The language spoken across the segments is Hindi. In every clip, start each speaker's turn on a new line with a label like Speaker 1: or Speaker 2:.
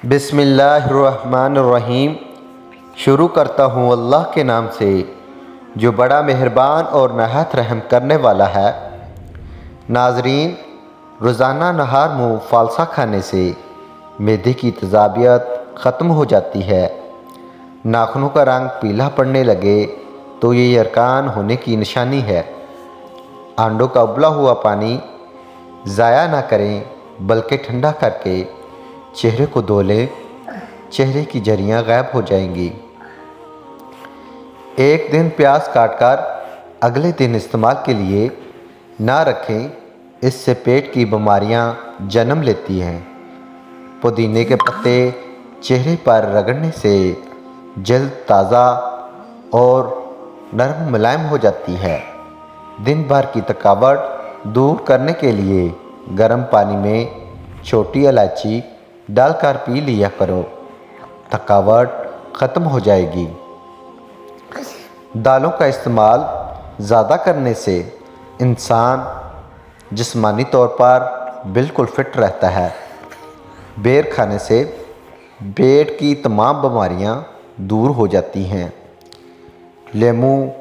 Speaker 1: बिस्मिल्लाहिर्रहमानिर्रहीम। शुरू करता हूँ अल्लाह के नाम से जो बड़ा मेहरबान और नहायत रहम करने वाला है। नाजरीन, रोज़ाना नहार मुँह फ़ालसा खाने से मैदे की तेज़ाबियत ख़त्म हो जाती है। नाखूनों का रंग पीला पड़ने लगे तो ये यरकान होने की निशानी है। आंडों का उबला हुआ पानी ज़ाया ना करें बल्कि ठंडा करके चेहरे को धो लें, चेहरे की झुर्रियाँ गायब हो जाएंगी। एक दिन प्याज काटकर अगले दिन इस्तेमाल के लिए ना रखें, इससे पेट की बीमारियां जन्म लेती हैं। पुदीने के पत्ते चेहरे पर रगड़ने से जल्द ताज़ा और नरम मुलायम हो जाती है। दिन भर की थकावट दूर करने के लिए गर्म पानी में छोटी इलायची डालकर पी लिया करो, थकावट ख़त्म हो जाएगी। दालों का इस्तेमाल ज़्यादा करने से इंसान जिस्मानी तौर पर बिल्कुल फिट रहता है। बेर खाने से पेट की तमाम बीमारियां दूर हो जाती हैं। लेमू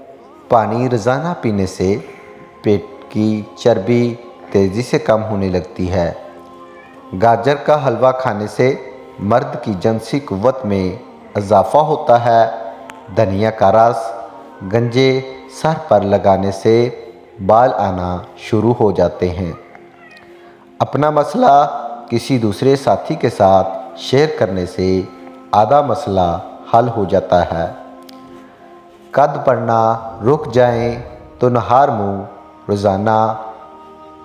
Speaker 1: पानी रोज़ाना पीने से पेट की चर्बी तेज़ी से कम होने लगती है। गाजर का हलवा खाने से मर्द की जिनसी क़ुव्वत में इजाफ़ा होता है। धनिया का रस गंजे सर पर लगाने से बाल आना शुरू हो जाते हैं। अपना मसला किसी दूसरे साथी के साथ शेयर करने से आधा मसला हल हो जाता है। कद बढ़ना रुक जाए तो नहार मुँह रोज़ाना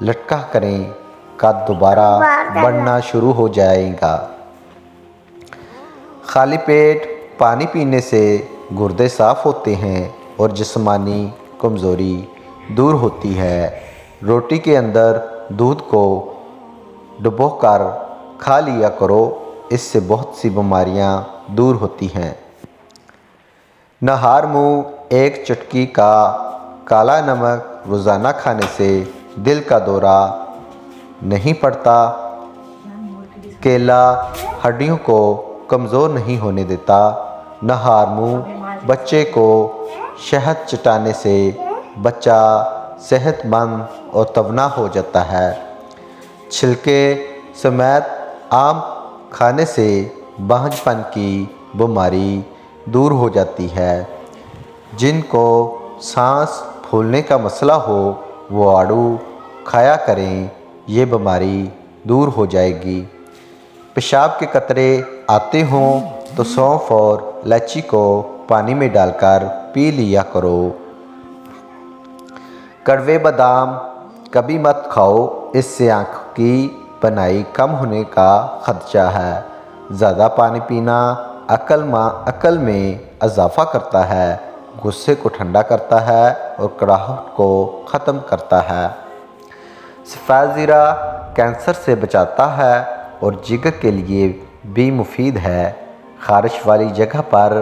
Speaker 1: लटका करें, कद दोबारा बढ़ना शुरू हो जाएगा। खाली पेट पानी पीने से गुर्दे साफ़ होते हैं और जिस्मानी कमज़ोरी दूर होती है। रोटी के अंदर दूध को डुबोकर खा लिया करो, इससे बहुत सी बीमारियां दूर होती हैं। नहार मुँह एक चुटकी का काला नमक रोज़ाना खाने से दिल का दौरा नहीं पड़ता। केला हड्डियों को कमज़ोर नहीं होने देता। नहार मुँह बच्चे को शहद चटाने से बच्चा सेहतमंद और तवाना हो जाता है। छिलके समेत आम खाने से बांझपन की बीमारी दूर हो जाती है। जिनको सांस फूलने का मसला हो वो आड़ू खाया करें, ये बीमारी दूर हो जाएगी। पेशाब के कतरे आते हों तो सौंफ और इलायची को पानी में डालकर पी लिया करो। कड़वे बादाम कभी मत खाओ, इससे आँख की बनाई कम होने का खदशा है। ज़्यादा पानी पीना अकल में इजाफ़ा करता है, गुस्से को ठंडा करता है और कड़ाहट को ख़त्म करता है। सफ़ेद ज़ीरा कैंसर से बचाता है और जिगर के लिए भी मुफीद है। ख़ारिश वाली जगह पर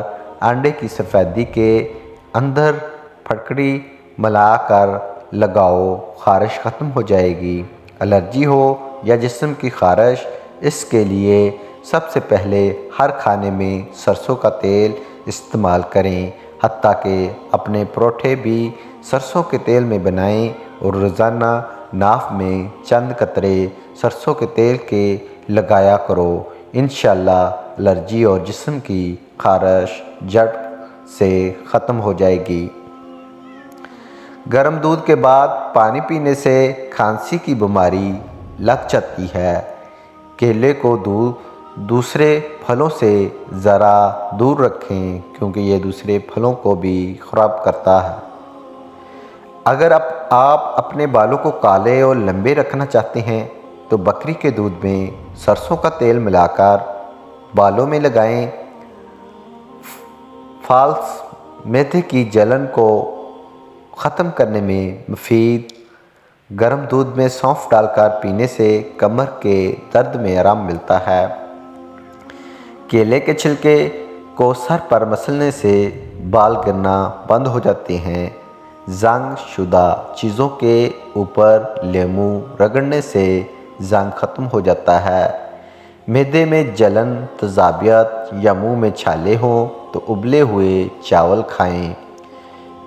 Speaker 1: अंडे की सफ़ेदी के अंदर फटकड़ी मिलाकर लगाओ, ख़ारिश ख़त्म हो जाएगी। एलर्जी हो या जिस्म की ख़ारिश, इसके लिए सबसे पहले हर खाने में सरसों का तेल इस्तेमाल करें। हत्ता कि अपने परोठे भी सरसों के तेल में बनाएं और रोज़ाना नाफ में चंद कतरे सरसों के तेल के लगाया करो। इंशाअल्लाह एलर्जी और जिस्म की ख़ारिश जड़ से ख़त्म हो जाएगी। गर्म दूध के बाद पानी पीने से खांसी की बीमारी लग जाती है। केले को दूसरे फलों से ज़रा दूर रखें क्योंकि ये दूसरे फलों को भी ख़राब करता है। अगर आप अपने बालों को काले और लंबे रखना चाहते हैं तो बकरी के दूध में सरसों का तेल मिलाकर बालों में लगाएं। फाल्स मेथे की जलन को ख़त्म करने में मुफीद गर्म दूध में सौंफ डालकर पीने से कमर के दर्द में आराम मिलता है। केले के छिलके को सर पर मसलने से बाल गिरना बंद हो जाते हैं। जंग शुदा चीज़ों के ऊपर लेमू रगड़ने से जंग ख़त्म हो जाता है। मैदे में जलन, तजाबियत या मुंह में छाले हों तो उबले हुए चावल खाएं।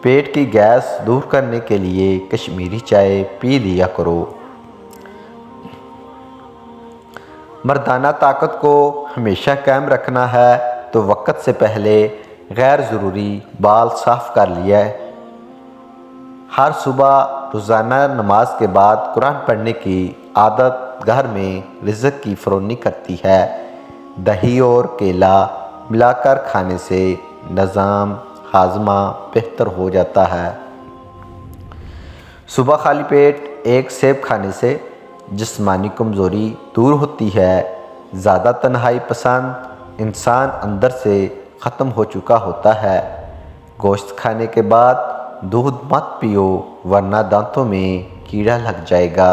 Speaker 1: पेट की गैस दूर करने के लिए कश्मीरी चाय पी लिया करो। मर्दाना ताकत को हमेशा कायम रखना है तो वक्त से पहले गैर ज़रूरी बाल साफ़ कर लिया है। हर सुबह रोज़ाना नमाज के बाद कुरान पढ़ने की आदत घर में रिज़्क़ की फ़रोनी करती है। दही और केला मिलाकर खाने से निज़ाम हाजमा बेहतर हो जाता है। सुबह खाली पेट एक सेब खाने से जिस्मानी कमज़ोरी दूर होती है। ज़्यादा तन्हाई पसंद इंसान अंदर से ख़त्म हो चुका होता है। गोश्त खाने के बाद दूध मत पियो वरना दांतों में कीड़ा लग जाएगा।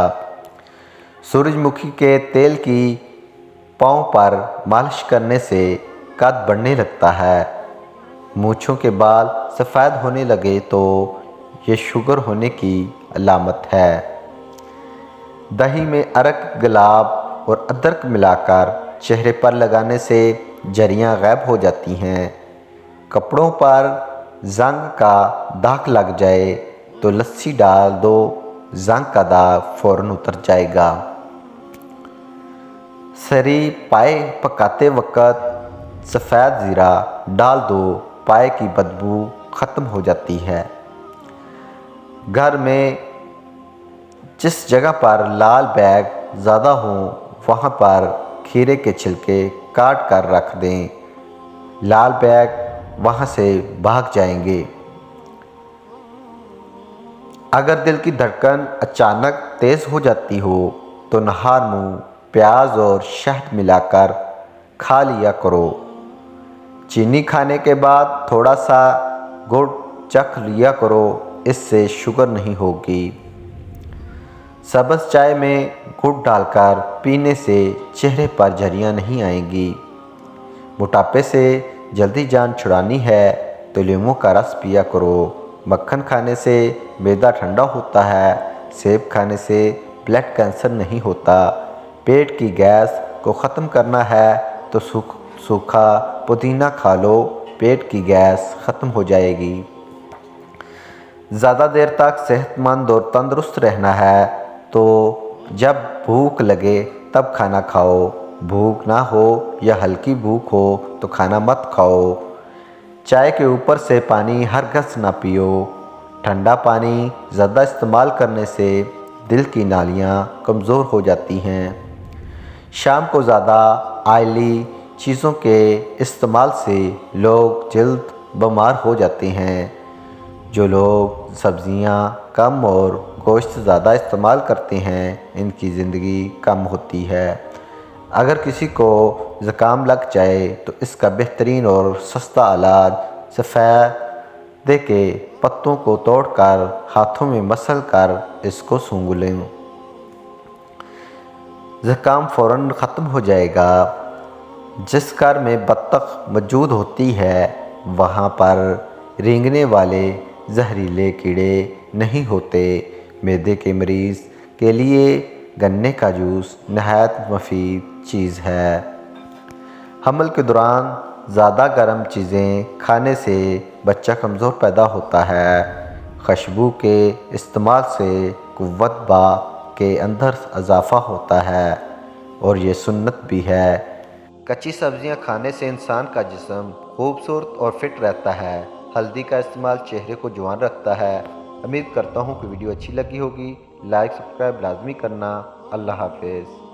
Speaker 1: सूरजमुखी के तेल की पाँव पर मालिश करने से कद बढ़ने लगता है। मूँछों के बाल सफ़ेद होने लगे तो ये शुगर होने की अलामत है। दही में अरक, गुलाब और अदरक मिलाकर चेहरे पर लगाने से झुर्रियाँ गायब हो जाती हैं। कपड़ों पर जंग का दाग लग जाए तो लस्सी डाल दो, जंग का दाग फ़ौरन उतर जाएगा। सरी पाए पकाते वक़्त सफ़ेद ज़ीरा डाल दो, पाए की बदबू ख़त्म हो जाती है। घर में जिस जगह पर लाल बैग ज़्यादा हों वहाँ पर खीरे के छिलके काट कर रख दें, लाल बैग वहाँ से भाग जाएंगे। अगर दिल की धड़कन अचानक तेज़ हो जाती हो तो नहार मुँह प्याज और शहद मिलाकर खा लिया करो। चीनी खाने के बाद थोड़ा सा गुड़ चख लिया करो, इससे शुगर नहीं होगी। सब्ज़ चाय में गुड़ डालकर पीने से चेहरे पर झुर्रियाँ नहीं आएंगी। मोटापे से जल्दी जान छुड़ानी है तो लीमू का रस पिया करो। मक्खन खाने से मैदा ठंडा होता है। सेब खाने से ब्लड कैंसर नहीं होता। पेट की गैस को ख़त्म करना है तो सूखा पुदीना खा लो, पेट की गैस ख़त्म हो जाएगी। ज़्यादा देर तक सेहतमंद और तंदुरुस्त रहना है तो जब भूख लगे तब खाना खाओ। भूख ना हो या हल्की भूख हो तो खाना मत खाओ। चाय के ऊपर से पानी हरगिज़ ना पियो। ठंडा पानी ज़्यादा इस्तेमाल करने से दिल की नालियाँ कमज़ोर हो जाती हैं। शाम को ज़्यादा ऑयली चीज़ों के इस्तेमाल से लोग जल्द बीमार हो जाते हैं। जो लोग सब्ज़ियाँ कम और गोश्त ज़्यादा इस्तेमाल करते हैं इनकी ज़िंदगी कम होती है। अगर किसी को ज़ुकाम लग जाए तो इसका बेहतरीन और सस्ता इलाज सफ़ेदे के पत्तों को तोड़कर हाथों में मसल कर इसको सूंघ लें, ज़ुकाम फ़ौरन ख़त्म हो जाएगा। जिस घर में बत्तख मौजूद होती है वहाँ पर रेंगने वाले जहरीले कीड़े नहीं होते। मैदे के मरीज़ के लिए गन्ने का जूस नहायत मुफीद चीज़ है। हमल के दौरान ज़्यादा गर्म चीज़ें खाने से बच्चा कमज़ोर पैदा होता है। खुशबू के इस्तेमाल से कुव्वत बा के अंदर इजाफ़ा होता है और ये सुन्नत भी है। कच्ची सब्ज़ियाँ खाने से इंसान का जिस्म खूबसूरत और फिट रहता है। हल्दी का इस्तेमाल चेहरे को जवान रखता है। उम्मीद करता हूँ कि वीडियो अच्छी लगी होगी। लाइक सब्सक्राइब लाजमी करना। अल्लाह हाफ़िज़।